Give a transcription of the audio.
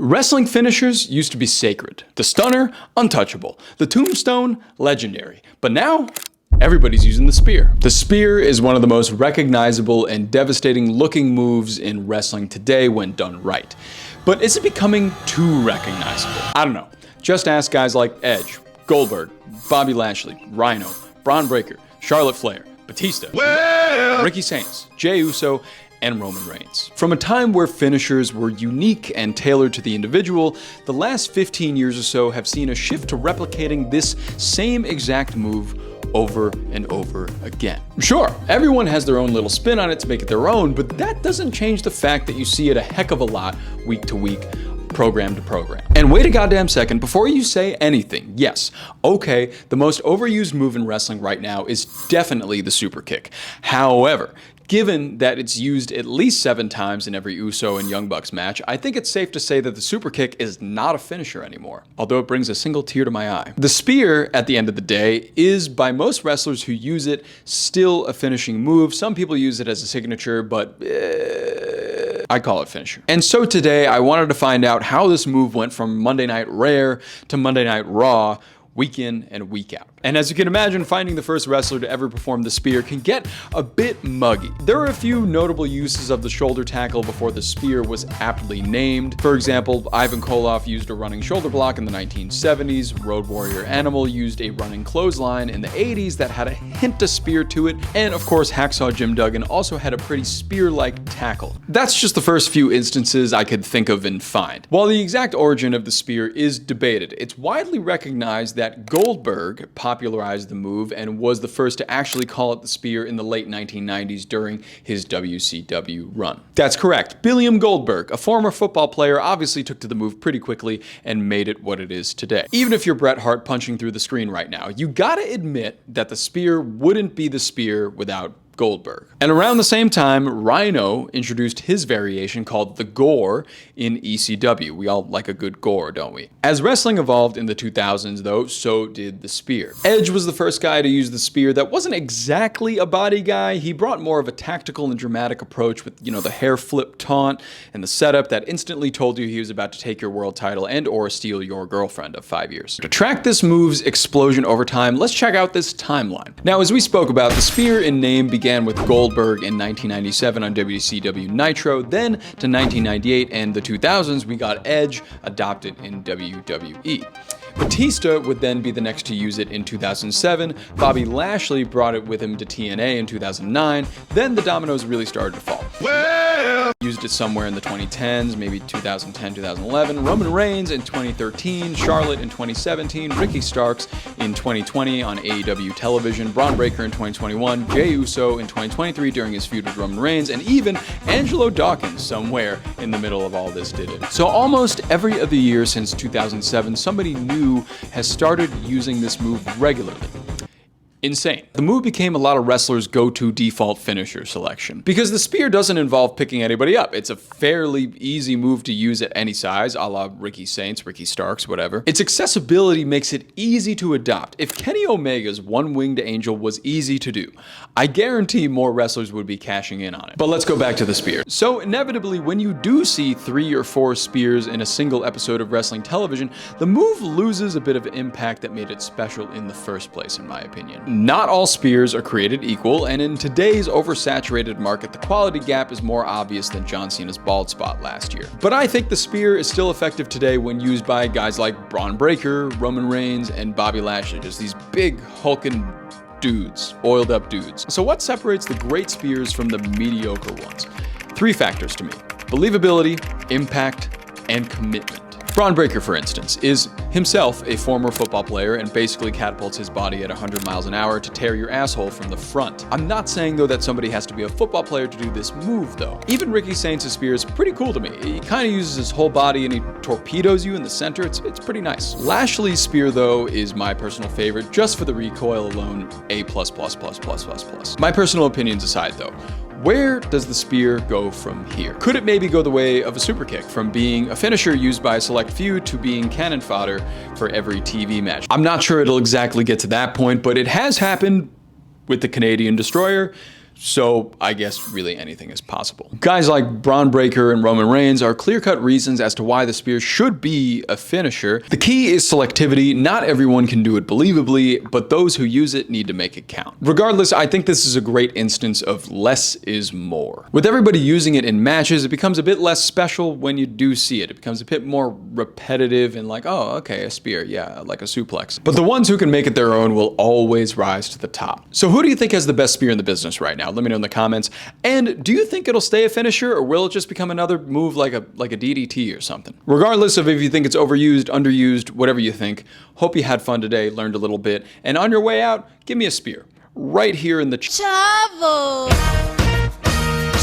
Wrestling finishers used to be sacred. The stunner, untouchable. The tombstone, legendary. But now, everybody's using the spear. The spear is one of the most recognizable and devastating looking moves in wrestling today when done right. But is it becoming too recognizable? I don't know. Just ask guys like Edge, Goldberg, Bobby Lashley, Rhino, Braun Breaker, Charlotte Flair, Batista, Ricky Saints, Jey Uso, and Roman Reigns. From a time where finishers were unique and tailored to the individual, the last 15 years or so have seen a shift to replicating this same exact move over and over again. Sure, everyone has their own little spin on it to make it their own, but that doesn't change the fact that you see it a heck of a lot week to week, program to program. And wait a goddamn second before you say anything. Yes, okay, the most overused move in wrestling right now is definitely the super kick. However, given that it's used at least 7 times in every Uso and Young Bucks match, I think it's safe to say that the super kick is not a finisher anymore, although it brings a single tear to my eye. The spear, at the end of the day, is, by most wrestlers who use it, still a finishing move. Some people use it as a signature, but I call it finisher. And so today, I wanted to find out how this move went from Monday Night Rare to Monday Night Raw, week in and week out. And as you can imagine, finding the first wrestler to ever perform the spear can get a bit muggy. There are a few notable uses of the shoulder tackle before the spear was aptly named. For example, Ivan Koloff used a running shoulder block in the 1970s, Road Warrior Animal used a running clothesline in the 80s that had a hint of spear to it, and of course Hacksaw Jim Duggan also had a pretty spear-like tackle. That's just the first few instances I could think of and find. While the exact origin of the spear is debated, it's widely recognized that Goldberg popularized the move and was the first to actually call it the spear in the late 1990s during his WCW run. That's correct. William Goldberg, a former football player, obviously took to the move pretty quickly and made it what it is today. Even if you're Bret Hart punching through the screen right now, you gotta admit that the spear wouldn't be the spear without Goldberg. And around the same time, Rhino introduced his variation called the gore in ECW. We all like a good gore, don't we? As wrestling evolved in the 2000s though, so did the spear. Edge was the first guy to use the spear that wasn't exactly a body guy. He brought more of a tactical and dramatic approach with, the hair flip taunt and the setup that instantly told you he was about to take your world title and or steal your girlfriend of 5 years. To track this move's explosion over time, let's check out this timeline. Now, as we spoke about, the spear in name began with Goldberg in 1997 on WCW Nitro, then to 1998 and the 2000s we got Edge adopted in WWE. Batista would then be the next to use it in 2007, Bobby Lashley brought it with him to TNA in 2009, then the dominoes really started to fall. Used it somewhere in the 2010s, maybe 2010, 2011, Roman Reigns in 2013, Charlotte in 2017, Ricky Starks in 2020 on AEW television, Braun Breaker in 2021, Jey Uso in 2023 during his feud with Roman Reigns, and even Angelo Dawkins somewhere in the middle of all this did it. So almost every other year since 2007, somebody new has started using this move regularly. Insane. The move became a lot of wrestlers' go-to default finisher selection. Because the spear doesn't involve picking anybody up. It's a fairly easy move to use at any size, a la Ricky Saints, Ricky Starks, whatever. Its accessibility makes it easy to adopt. If Kenny Omega's one-winged angel was easy to do, I guarantee more wrestlers would be cashing in on it. But let's go back to the spear. So inevitably, when you do see 3 or 4 spears in a single episode of wrestling television, the move loses a bit of impact that made it special in the first place, in my opinion. Not all spears are created equal, and in today's oversaturated market, the quality gap is more obvious than John Cena's bald spot last year. But I think the spear is still effective today when used by guys like Braun Breaker, Roman Reigns, and Bobby Lashley, just these big hulking dudes, oiled up dudes. So what separates the great spears from the mediocre ones? 3 factors to me: believability, impact, and commitment. Braun Breaker, for instance, is himself a former football player and basically catapults his body at 100 miles an hour to tear your asshole from the front. I'm not saying, though, that somebody has to be a football player to do this move, though. Even Ricky Saints' spear is pretty cool to me. He kind of uses his whole body and he torpedoes you in the center. It's pretty nice. Lashley's spear, though, is my personal favorite, just for the recoil alone, A++++++. My personal opinions aside, though, where does the spear go from here? Could it maybe go the way of a super kick, from being a finisher used by a select few to being cannon fodder for every TV match? I'm not sure it'll exactly get to that point, but it has happened with the Canadian Destroyer, So I guess really anything is possible. Guys like Braun Breaker and Roman Reigns are clear-cut reasons as to why the spear should be a finisher. The key is selectivity. Not everyone can do it believably, but those who use it need to make it count. Regardless, I think this is a great instance of less is more. With everybody using it in matches, it becomes a bit less special when you do see it. It becomes a bit more repetitive and like, oh, okay, a spear, yeah, like a suplex. But the ones who can make it their own will always rise to the top. So who do you think has the best spear in the business right now? Let me know in the comments. And do you think it'll stay a finisher, or will it just become another move like a DDT or something? Regardless of if you think it's overused, underused, whatever you think, hope you had fun today, learned a little bit, and on your way out, give me a spear right here in the chavo.